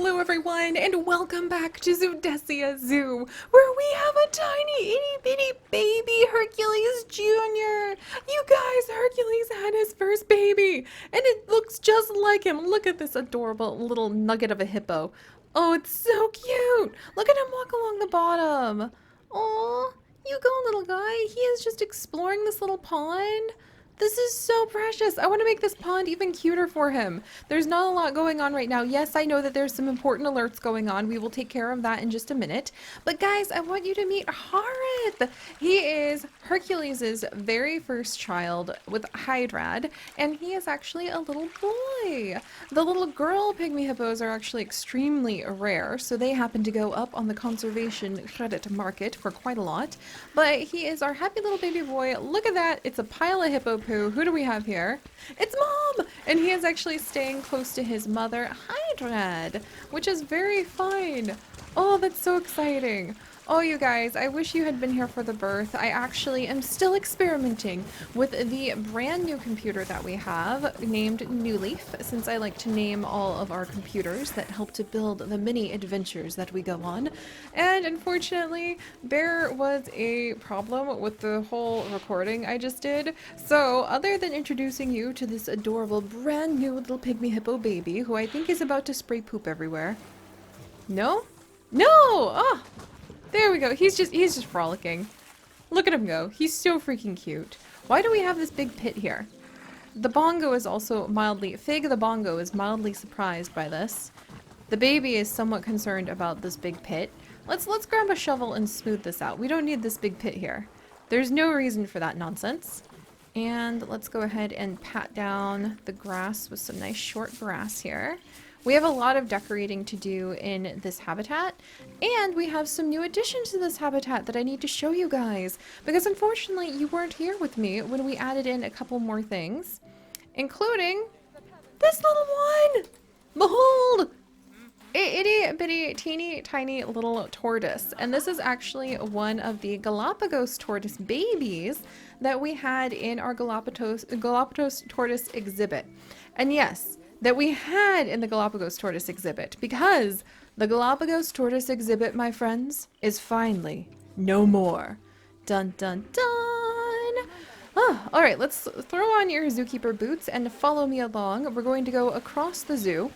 Hello everyone, and welcome back to Zoodesia Zoo, where we have a tiny itty bitty baby Hercules Jr. You guys, Hercules had his first baby, and it looks just like him. Look at this adorable little nugget of a hippo. Oh, it's so cute. Look at him walk along the bottom. Aw, you go little guy. He is just exploring this little pond. This is so precious. I want to make this pond even cuter for him. There's not a lot going on right now. Yes, I know that there's some important alerts going on. We will take care of that in just a minute. But guys, I want you to meet Harith. He is Hercules' very first child with Hydrad, and he is actually a little boy. The little girl pygmy hippos are actually extremely rare, so they happen to go up on the conservation credit market for quite a lot. But he is our happy little baby boy. Look at that. It's a pile of hippo. Who do we have here? It's Mom! And he is actually staying close to his mother, Hydrad, which is very fine. Oh, that's so exciting. Oh, you guys, I wish you had been here for the birth. I actually am still experimenting with the brand new computer that we have named New Leaf, since I like to name all of our computers that help to build the mini adventures that we go on. And unfortunately, there was a problem with the whole recording I just did. So other than introducing you to this adorable brand new little pygmy hippo baby, who I think is about to spray poop everywhere. No? No! Oh! There we go. He's just frolicking. Look at him go. He's so freaking cute. Why do we have this big pit here? The bongo is also mildly... Fig the bongo is mildly surprised by this. The baby is somewhat concerned about this big pit. Let's grab a shovel and smooth this out. We don't need this big pit here. There's no reason for that nonsense. And let's go ahead and pat down the grass with some nice short grass here. We have a lot of decorating to do in this habitat, and we have some new additions to this habitat that I need to show you guys, because unfortunately you weren't here with me when we added in a couple more things, including this little one! Behold! Itty bitty teeny tiny little tortoise, and this is actually one of the Galapagos tortoise babies that we had in our Galapagos tortoise exhibit. And yes, that we had in the Galapagos tortoise exhibit, because the Galapagos tortoise exhibit, my friends, is finally no more. Dun dun dun! Oh, alright, let's throw on your zookeeper boots and follow me along. We're going to go across the zoo.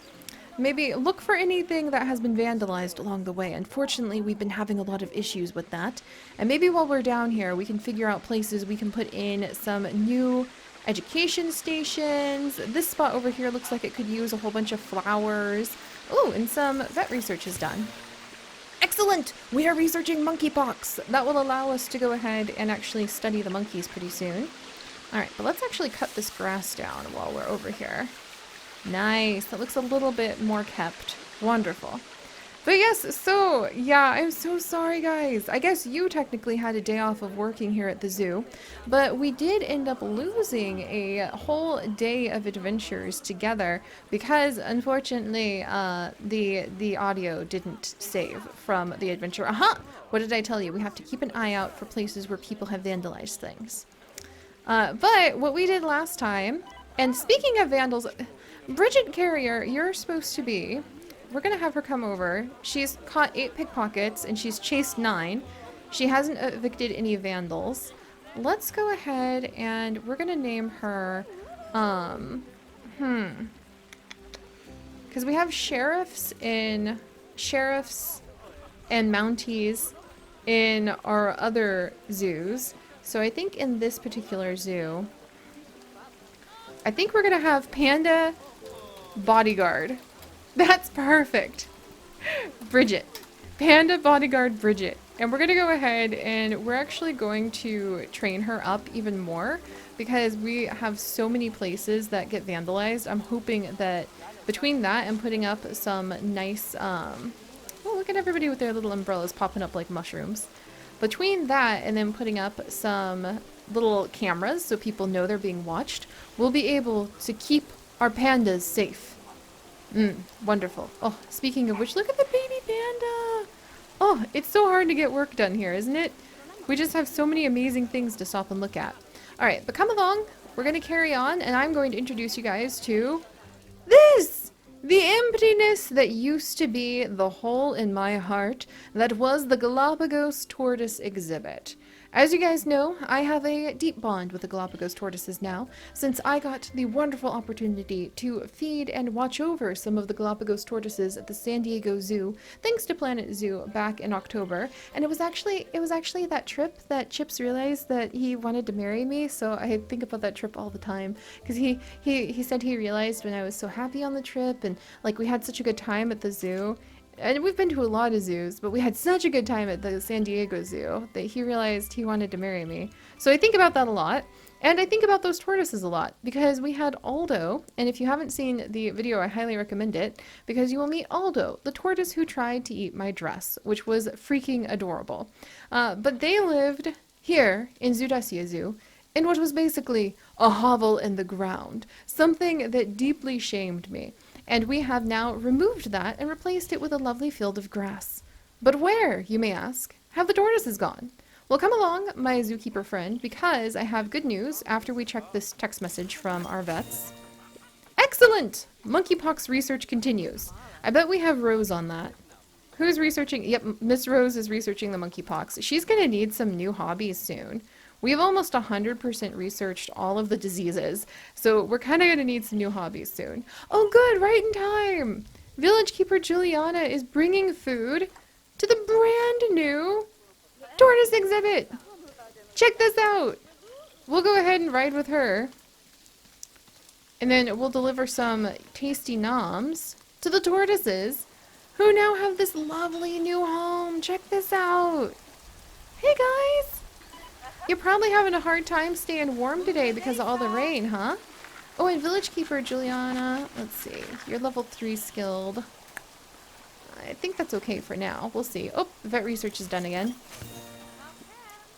Maybe look for anything that has been vandalized along the way. Unfortunately, we've been having a lot of issues with that. And maybe while we're down here, we can figure out places we can put in some new education stations. This spot over here looks like it could use a whole bunch of flowers. Oh, and some vet research is done. Excellent! We are researching monkeypox. That will allow us to go ahead and actually study the monkeys pretty soon. Alright, but let's actually cut this grass down while we're over here. Nice. That looks a little bit more kept. Wonderful. But yes, so, yeah, I'm so sorry, guys. I guess you technically had a day off of working here at the zoo, but we did end up losing a whole day of adventures together because, unfortunately, the audio didn't save from the adventure. Aha! What did I tell you? We have to keep an eye out for places where people have vandalized things. But what we did last time, and speaking of vandals, Bridget Carrier, you're supposed to be... We're gonna have her come over. She's caught 8 pickpockets and she's chased 9. She hasn't evicted any vandals. Let's go ahead and we're gonna name her, because we have sheriffs and mounties in our other zoos. So I think in this particular zoo, I think we're gonna have Panda Bodyguard. That's perfect. Bridget. Panda Bodyguard Bridget. And we're going to go ahead and we're actually going to train her up even more because we have so many places that get vandalized. I'm hoping that between that and putting up some nice, oh, look at everybody with their little umbrellas popping up like mushrooms. Between that and then putting up some little cameras so people know they're being watched, we'll be able to keep our pandas safe. Wonderful. Oh, speaking of which, look at the baby panda! Oh, it's so hard to get work done here, isn't it? We just have so many amazing things to stop and look at. Alright, but come along. We're going to carry on, and I'm going to introduce you guys to this! The emptiness that used to be the hole in my heart that was the Galapagos tortoise exhibit. As you guys know, I have a deep bond with the Galapagos tortoises now, since I got the wonderful opportunity to feed and watch over some of the Galapagos tortoises at the San Diego Zoo, thanks to Planet Zoo back in October. And it was actually that trip that Chips realized that he wanted to marry me, so I think about that trip all the time, because he said he realized when I was so happy on the trip, and like we had such a good time at the zoo. And we've been to a lot of zoos, but we had such a good time at the San Diego Zoo that he realized he wanted to marry me. So I think about that a lot. And I think about those tortoises a lot because we had Aldo, and if you haven't seen the video, I highly recommend it because you will meet Aldo, the tortoise who tried to eat my dress, which was freaking adorable. But they lived here in Zoodesia Zoo in what was basically a hovel in the ground, something that deeply shamed me. And we have now removed that and replaced it with a lovely field of grass. But where, you may ask, have the tortoises gone? Well, come along, my zookeeper friend, because I have good news after we check this text message from our vets. Excellent! Monkeypox research continues. I bet we have Rose on that. Who's researching? Yep, Miss Rose is researching the monkeypox. She's gonna need some new hobbies soon. We've almost 100% researched all of the diseases, so we're kind of going to need some new hobbies soon. Oh good, right in time! Village Keeper Juliana is bringing food to the brand new tortoise exhibit! Check this out! We'll go ahead and ride with her. And then we'll deliver some tasty noms to the tortoises, who now have this lovely new home. Check this out! Hey guys! You're probably having a hard time staying warm today because of all the rain, huh? Oh, and Village Keeper Juliana, let's see. You're level 3 skilled. I think that's okay for now. We'll see. Oh, vet research is done again.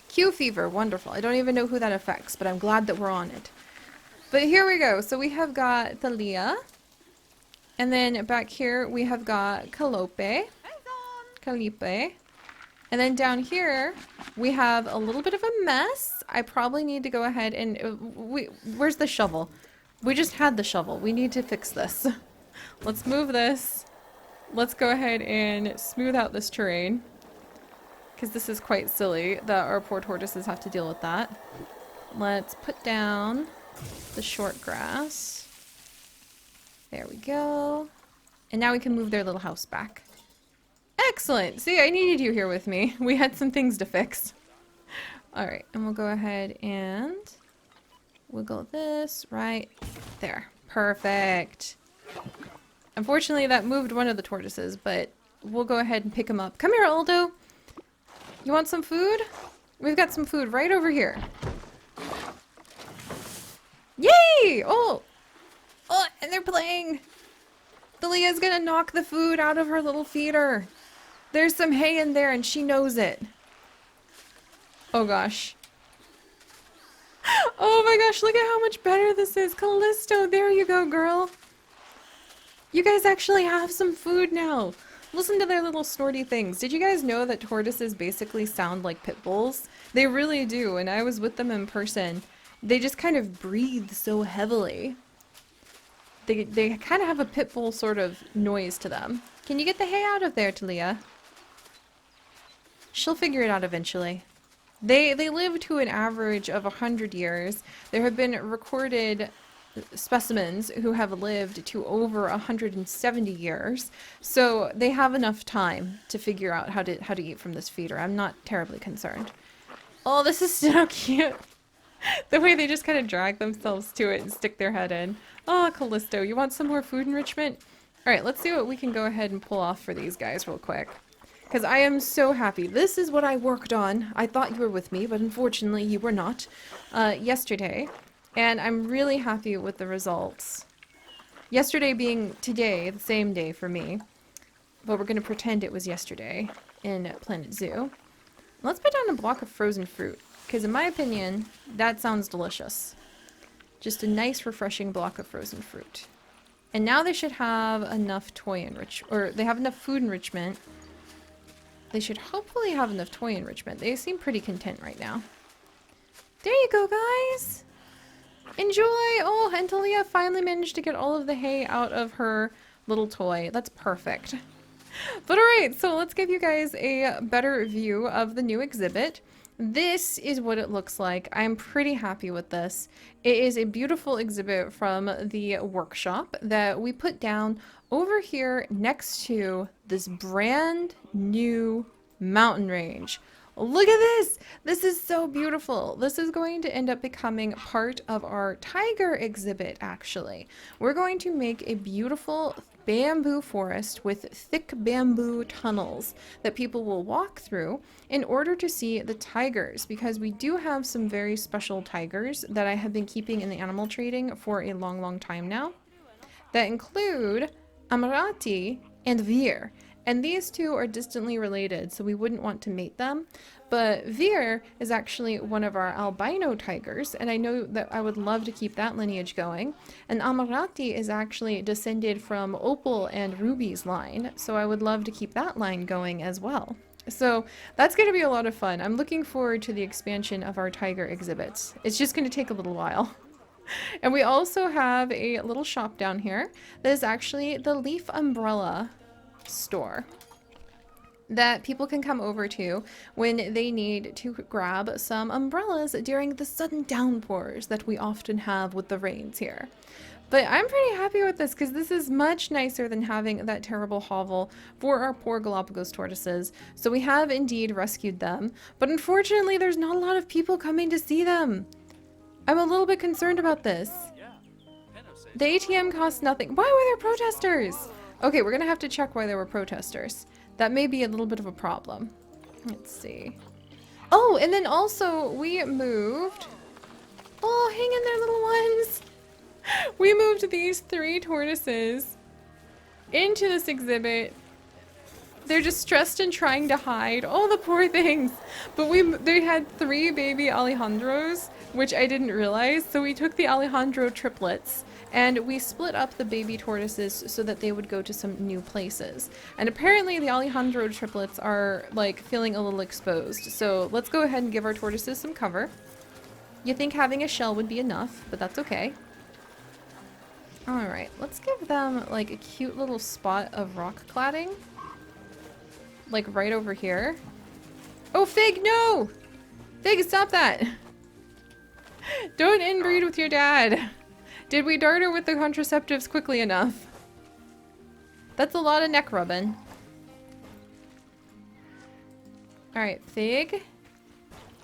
Q fever, wonderful. I don't even know who that affects, but I'm glad that we're on it. But here we go. So we have got Thalia. And then back here we have got Calliope. And then down here, we have a little bit of a mess. I probably need to go ahead and... where's the shovel? We just had the shovel. We need to fix this. Let's move this. Let's go ahead and smooth out this terrain. Because this is quite silly that our poor tortoises have to deal with that. Let's put down the short grass. There we go. And now we can move their little house back. Excellent! See, I needed you here with me. We had some things to fix. Alright, and we'll go ahead and wiggle this right there. Perfect. Unfortunately, that moved one of the tortoises, but we'll go ahead and pick him up. Come here, Aldo! You want some food? We've got some food right over here. Yay! Oh! Oh, and they're playing! Thalia's gonna knock the food out of her little feeder. There's some hay in there and she knows it. Oh gosh. Oh my gosh, look at how much better this is. Callisto, there you go, girl. You guys actually have some food now. Listen to their little snorty things. Did you guys know that tortoises basically sound like pit bulls? They really do, and I was with them in person. They just kind of breathe so heavily. They kind of have a pit bull sort of noise to them. Can you get the hay out of there, Talia? She'll figure it out eventually. They live to an average of 100 years. There have been recorded specimens who have lived to over 170 years. So they have enough time to figure out how to eat from this feeder. I'm not terribly concerned. Oh, this is so cute. The way they just kind of drag themselves to it and stick their head in. Oh, Callisto, you want some more food enrichment? Alright, let's see what we can go ahead and pull off for these guys real quick. Because I am so happy. This is what I worked on. I thought you were with me, but unfortunately you were not. Yesterday. And I'm really happy with the results. Yesterday being today, the same day for me. But we're going to pretend it was yesterday in Planet Zoo. Let's put down a block of frozen fruit. Because in my opinion, that sounds delicious. Just a nice, refreshing block of frozen fruit. And now they should have enough they have enough food enrichment. They should hopefully have enough toy enrichment. They seem pretty content right now. There you go, guys! Enjoy! Oh, and Talia finally managed to get all of the hay out of her little toy. That's perfect. But alright, so let's give you guys a better view of the new exhibit. This is what it looks like. I'm pretty happy with this. It is a beautiful exhibit from the workshop that we put down over here next to this brand new mountain range. Look at this! This is so beautiful. This is going to end up becoming part of our tiger exhibit, actually. We're going to make a beautiful bamboo forest with thick bamboo tunnels that people will walk through in order to see the tigers, because we do have some very special tigers that I have been keeping in the animal trading for a long, long time now that include Amarati and Vir. And these two are distantly related, so we wouldn't want to mate them. But Vir is actually one of our albino tigers, and I know that I would love to keep that lineage going. And Amarati is actually descended from Opal and Ruby's line, so I would love to keep that line going as well. So that's going to be a lot of fun. I'm looking forward to the expansion of our tiger exhibits. It's just going to take a little while. And we also have a little shop down here that is actually the leaf umbrella store that people can come over to when they need to grab some umbrellas during the sudden downpours that we often have with the rains here. But I'm pretty happy with this because this is much nicer than having that terrible hovel for our poor Galapagos tortoises. So we have indeed rescued them, but unfortunately there's not a lot of people coming to see them. I'm a little bit concerned about this. The ATM costs nothing. Why were there protesters? Okay, we're gonna have to check why there were protesters. That may be a little bit of a problem. Let's see. Oh, and then also we moved. Oh, hang in there, little ones. We moved these 3 tortoises into this exhibit. They're just stressed and trying to hide. Oh, the poor things. But they had 3 baby Alejandros, which I didn't realize. So we took the Alejandro triplets and we split up the baby tortoises so that they would go to some new places. And apparently the Alejandro triplets are like feeling a little exposed. So let's go ahead and give our tortoises some cover. You think having a shell would be enough, but that's okay. Alright, let's give them like a cute little spot of rock cladding. Like right over here. Oh, Fig, no! Fig, stop that! Don't inbreed with your dad. Did we dart her with the contraceptives quickly enough? That's a lot of neck rubbing. Alright, Fig.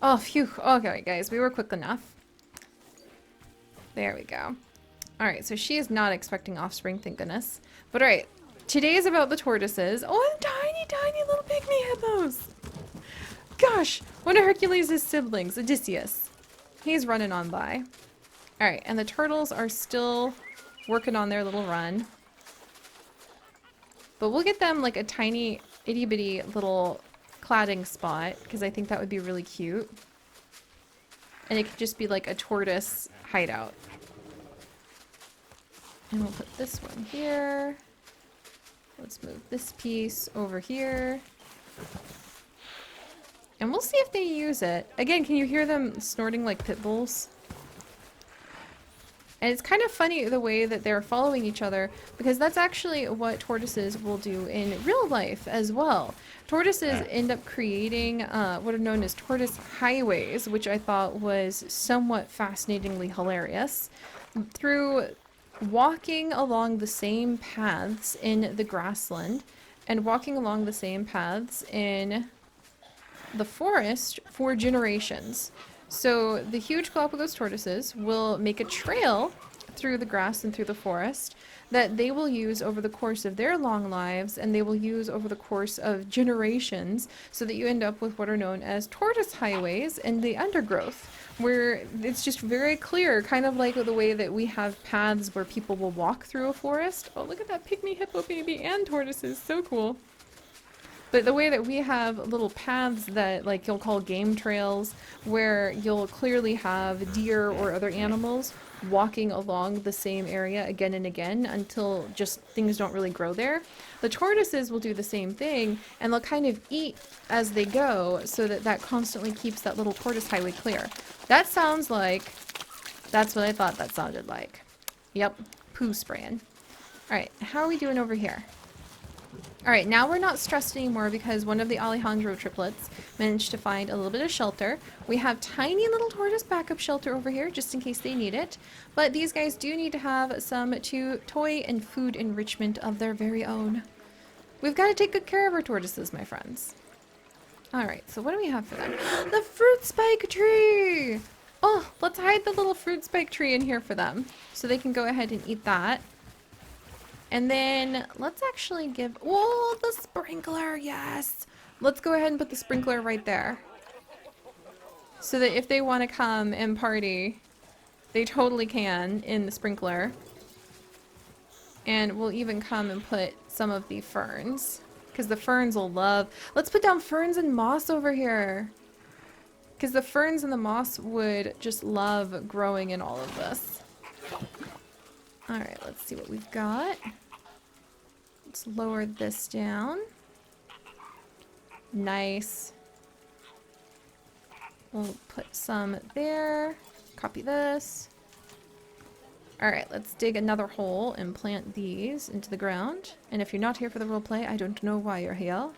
Oh, phew. Okay, guys, we were quick enough. There we go. Alright, so she is not expecting offspring, thank goodness. But alright, today is about the tortoises. Oh, and tiny, tiny little pygmy hippos! Gosh, one of Hercules' siblings, Odysseus. He's running on by. Alright, and the turtles are still working on their little run. But we'll get them like a tiny, itty-bitty little cladding spot, because I think that would be really cute. And it could just be like a tortoise hideout. And we'll put this one here. Let's move this piece over here. And we'll see if they use it. Again, can you hear them snorting like pit bulls? And it's kind of funny the way that they're following each other, because that's actually what tortoises will do in real life as well. Tortoises end up creating what are known as tortoise highways, which I thought was somewhat fascinatingly hilarious, through walking along the same paths in the grassland and walking along the same paths in the forest for generations. So the huge Galapagos tortoises will make a trail through the grass and through the forest that they will use over the course of their long lives, and they will use over the course of generations, so that you end up with what are known as tortoise highways in the undergrowth, where it's just very clear, kind of like the way that we have paths where people will walk through a forest. Oh, look at that pygmy hippo baby and tortoises, so cool. But the way that we have little paths that like you'll call game trails, where you'll clearly have deer or other animals walking along the same area again and again until just things don't really grow there. The tortoises will do the same thing, and they'll kind of eat as they go, so that that constantly keeps that little tortoise highway clear. That sounds like, that's what I thought that sounded like. Yep, poo spraying. Alright, how are we doing over here? Alright, now we're not stressed anymore because one of the Alejandro triplets managed to find a little bit of shelter. We have tiny little tortoise backup shelter over here just in case they need it. But these guys do need to have some toy and food enrichment of their very own. We've got to take good care of our tortoises, my friends. Alright, so what do we have for them? The fruit spike tree! Oh, let's hide the little fruit spike tree in here for them so they can go ahead and eat that. And then let's actually give... Oh, the sprinkler, yes! Let's go ahead and put the sprinkler right there. So that if they want to come and party, they totally can in the sprinkler. And we'll even come and put some of the ferns. Because the ferns will love... Let's put down ferns and moss over here. Because the ferns and the moss would just love growing in all of this. Alright, let's see what we've got. Let's lower this down. Nice. We'll put some there. Copy this. Alright, let's dig another hole and plant these into the ground. And if you're not here for the roleplay, I don't know why you're here.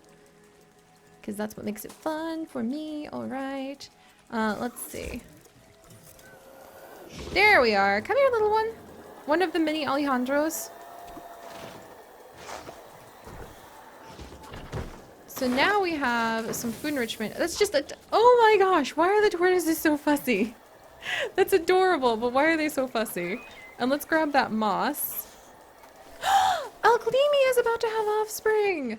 Because that's what makes it fun for me. Alright. Let's see. There we are. Come here, little one. One of the mini Alejandros. So now we have some food enrichment. That's just a... Oh my gosh, why are the tortoises so fussy? That's adorable, but why are they so fussy? And let's grab that moss. Alcleme is about to have offspring!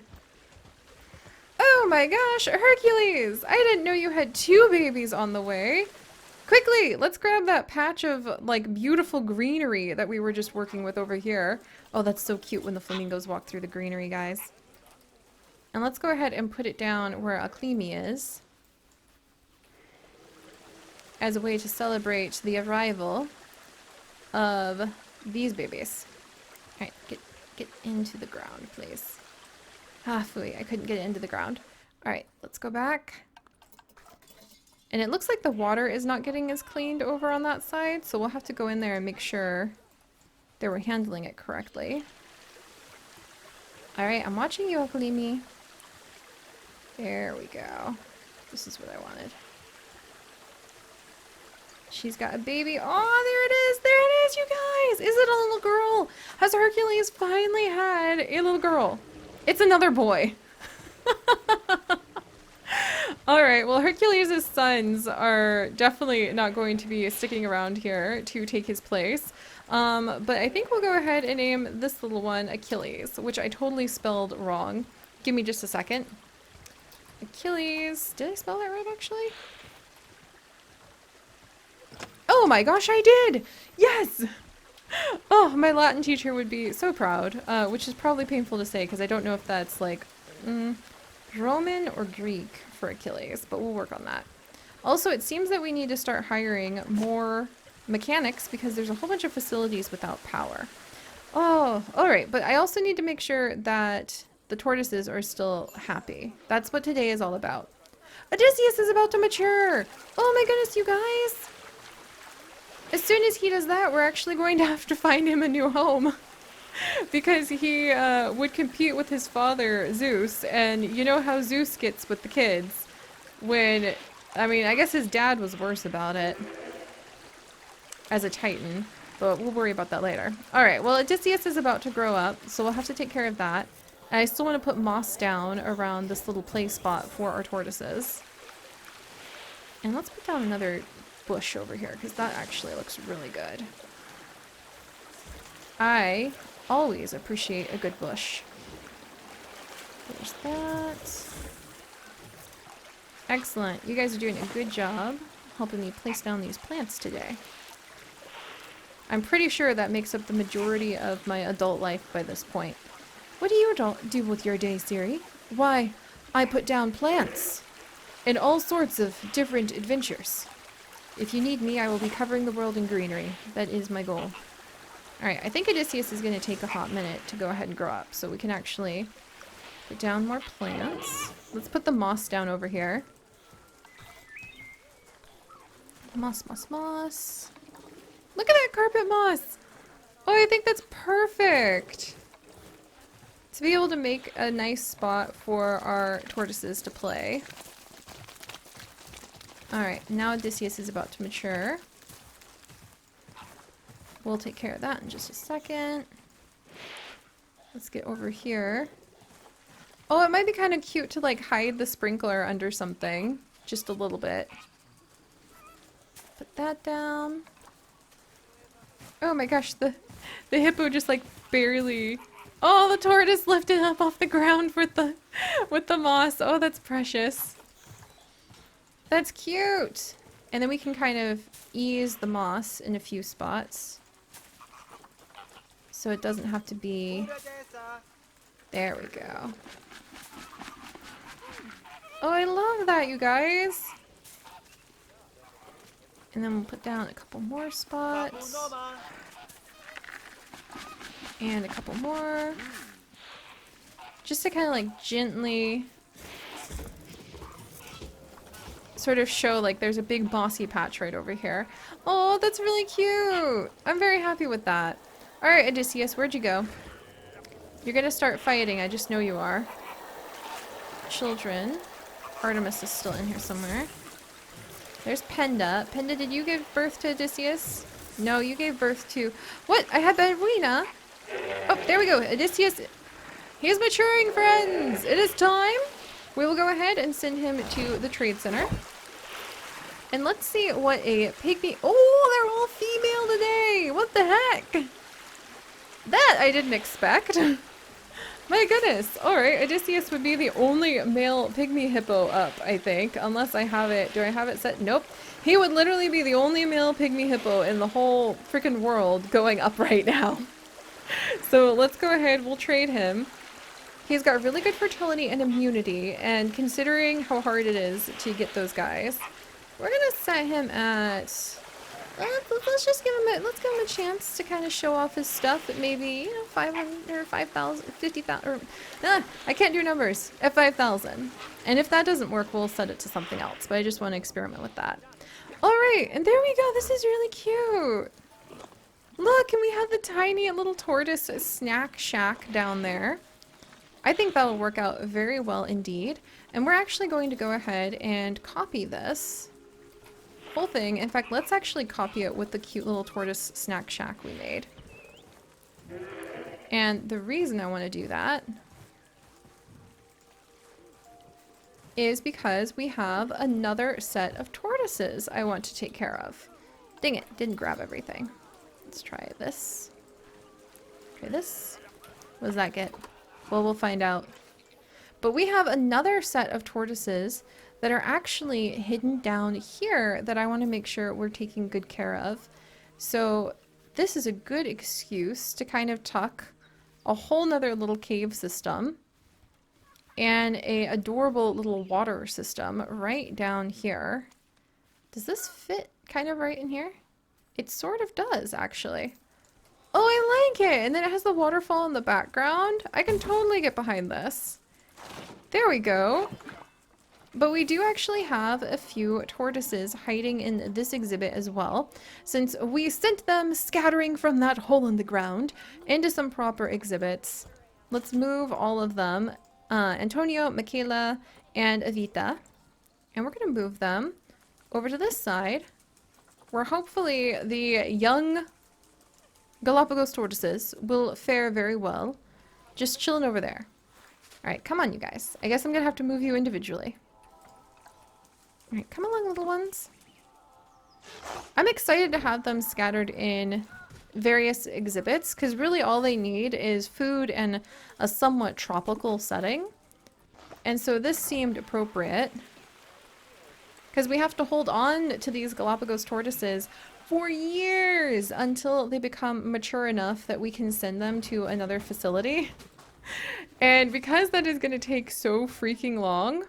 Oh my gosh, Hercules! I didn't know you had 2 babies on the way. Quickly, let's grab that patch of, like, beautiful greenery that we were just working with over here. Oh, that's so cute when the flamingos walk through the greenery, guys. And let's go ahead and put it down where Alcleme is. As a way to celebrate the arrival of these babies. Alright, get into the ground, please. Ah, phooey, I couldn't get it into the ground. Alright, let's go back. And it looks like the water is not getting as cleaned over on that side, so we'll have to go in there and make sure that we're handling it correctly. Alright, I'm watching you, Alcleme. There we go. This is what I wanted. She's got a baby. Oh, there it is! There it is, you guys! Is it a little girl? Has Hercules finally had a little girl? It's another boy. Alright, well, Hercules' sons are definitely not going to be sticking around here to take his place. But I think we'll go ahead and name this little one Achilles, which I totally spelled wrong. Give me just a second. Achilles. Did I spell that right, actually? Oh my gosh, I did! Yes! Oh, my Latin teacher would be so proud, which is probably painful to say because I don't know if that's like Roman or Greek for Achilles, but we'll work on that. Also, it seems that we need to start hiring more mechanics because there's a whole bunch of facilities without power. Oh, alright, but I also need to make sure that the tortoises are still happy. That's what today is all about. Odysseus is about to mature! Oh my goodness, you guys! As soon as he does that, we're actually going to have to find him a new home. Because he would compete with his father, Zeus, and you know how Zeus gets with the kids. When, I mean, I guess his dad was worse about it. As a Titan. But we'll worry about that later. Alright, well, Odysseus is about to grow up, so we'll have to take care of that. And I still want to put moss down around this little play spot for our tortoises. And let's put down another bush over here, because that actually looks really good. I always appreciate a good bush. There's that. Excellent. You guys are doing a good job helping me place down these plants today. I'm pretty sure that makes up the majority of my adult life by this point. What do you do with your day, Seri? Why, I put down plants. In all sorts of different adventures. If you need me, I will be covering the world in greenery. That is my goal. Alright, I think Odysseus is going to take a hot minute to go ahead and grow up, so we can actually put down more plants. Let's put the moss down over here. Moss, moss, moss. Look at that carpet moss! Oh, I think that's perfect! to be able to make a nice spot for our tortoises to play. Alright, now Odysseus is about to mature. We'll take care of that in just a second. Let's get over here. Oh, it might be kind of cute to like hide the sprinkler under something. Just a little bit. Put that down. Oh my gosh, the hippo just like barely... Oh, the tortoise lifted up off the ground with the moss. Oh, that's precious. That's cute. And then we can kind of ease the moss in a few spots. So it doesn't have to be... There we go. Oh, I love that, you guys. And then we'll put down a couple more spots. And a couple more. Just to kind of like gently sort of show like there's a big mossy patch right over here. Oh, that's really cute. I'm very happy with that. Alright, Odysseus, where'd you go? You're gonna start fighting, I just know you are. Children. Artemis is still in here somewhere. There's Panda. Panda, did you give birth to Odysseus? No, you gave birth to... What? I had Ballerina. Oh, there we go. Odysseus. He is maturing, friends. It is time. We will go ahead and send him to the trade center. And let's see what a pygmy... Oh, they're all female today. What the heck? That I didn't expect. My goodness. Alright, Odysseus would be the only male pygmy hippo up, I think. Unless I have it... Do I have it set? Nope. He would literally be the only male pygmy hippo in the whole freaking world going up right now. So let's go ahead. We'll trade him. He's got really good fertility and immunity. And considering how hard it is to get those guys, we're going to set him at... let's just give him let's give him a chance to kind of show off his stuff at maybe, you know, 500 or 5,000, 50,000, or, I can't do numbers, at 5,000. And if that doesn't work, we'll set it to something else, but I just want to experiment with that. Alright, and there we go, this is really cute. Look, and we have the tiny little tortoise snack shack down there. I think that'll work out very well indeed. And we're actually going to go ahead and copy this whole thing. In fact, let's actually copy it with the cute little tortoise snack shack we made. And the reason I want to do that is because we have another set of tortoises I want to take care of. Dang it, didn't grab everything. Let's try this. Try this. What does that get? Well, we'll find out. But we have another set of tortoises that are actually hidden down here that I want to make sure we're taking good care of. So this is a good excuse to kind of tuck a whole nother little cave system and a adorable little water system right down here. Does this fit kind of right in here? It sort of does, actually. Oh, I like it! And then it has the waterfall in the background. I can totally get behind this. There we go. But we do actually have a few tortoises hiding in this exhibit as well, since we sent them scattering from that hole in the ground into some proper exhibits. Let's move all of them. Antonio, Michaela, and Evita. And we're going to move them over to this side, where hopefully the young Galapagos tortoises will fare very well. Just chilling over there. Alright, come on you guys. I guess I'm going to have to move you individually. Alright, come along, little ones. I'm excited to have them scattered in various exhibits, because really all they need is food and a somewhat tropical setting. And so this seemed appropriate, because we have to hold on to these Galapagos tortoises for years until they become mature enough that we can send them to another facility. And because that is going to take so freaking long,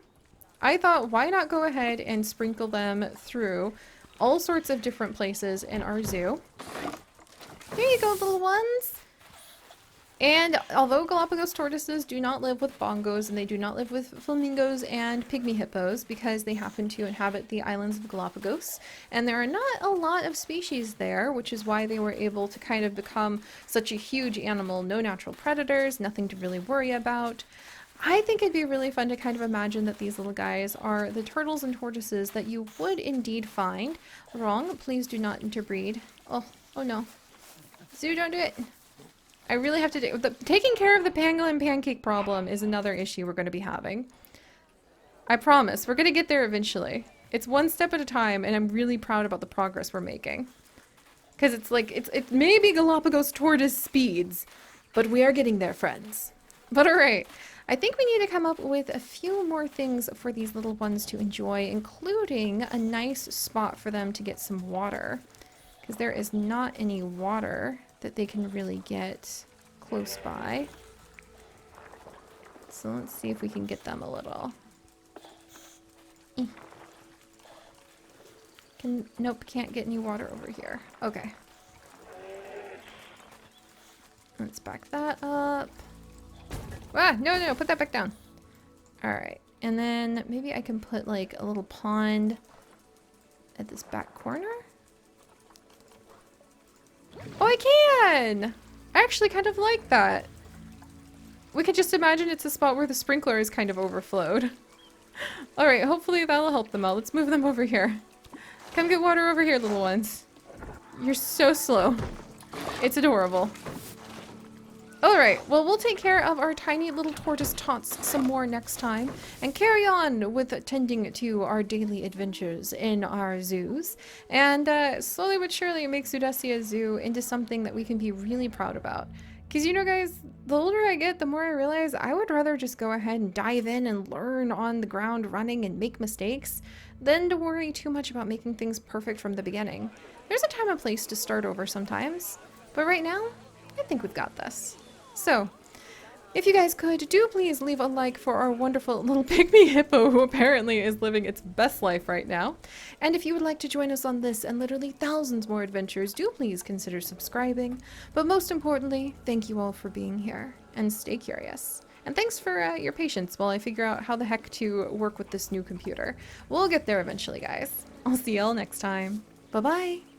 I thought, why not go ahead and sprinkle them through all sorts of different places in our zoo. Here you go, little ones. And although Galapagos tortoises do not live with bongos and they do not live with flamingos and pygmy hippos because they happen to inhabit the islands of Galapagos, and there are not a lot of species there, which is why they were able to kind of become such a huge animal. No natural predators, nothing to really worry about. I think it'd be really fun to kind of imagine that these little guys are the turtles and tortoises that you would indeed find. Wrong, please do not interbreed. Oh, oh no. Zoo, don't do it. I really have to do taking care of the pangolin pancake problem is another issue we're going to be having. I promise, we're going to get there eventually. It's one step at a time, and I'm really proud about the progress we're making. Because it's like, it may be Galapagos tortoise speeds, but we are getting there, friends. But alright, I think we need to come up with a few more things for these little ones to enjoy, including a nice spot for them to get some water. Because there is not any water that they can really get close by. So let's see if we can get them a little. Nope, can't get any water over here. Okay. Let's back that up. Ah, no, put that back down. Alright, and then maybe I can put like a little pond at this back corner? Oh, I can! I actually kind of like that. We could just imagine it's a spot where the sprinkler is kind of overflowed. Alright, hopefully that'll help them out. Let's move them over here. Come get water over here, little ones. You're so slow. It's adorable. Alright, well, we'll take care of our tiny little tortoise tots some more next time and carry on with tending to our daily adventures in our zoos and slowly but surely make Zoodesia Zoo into something that we can be really proud about. Because, you know, guys, the older I get, the more I realize I would rather just go ahead and dive in and learn on the ground running and make mistakes than to worry too much about making things perfect from the beginning. There's a time and place to start over sometimes, but right now, I think we've got this. So, if you guys could, do please leave a like for our wonderful little pygmy hippo who apparently is living its best life right now. And if you would like to join us on this and literally thousands more adventures, do please consider subscribing. But most importantly, thank you all for being here, and stay curious. And thanks for your patience while I figure out how the heck to work with this new computer. We'll get there eventually, guys. I'll see y'all next time. Bye-bye!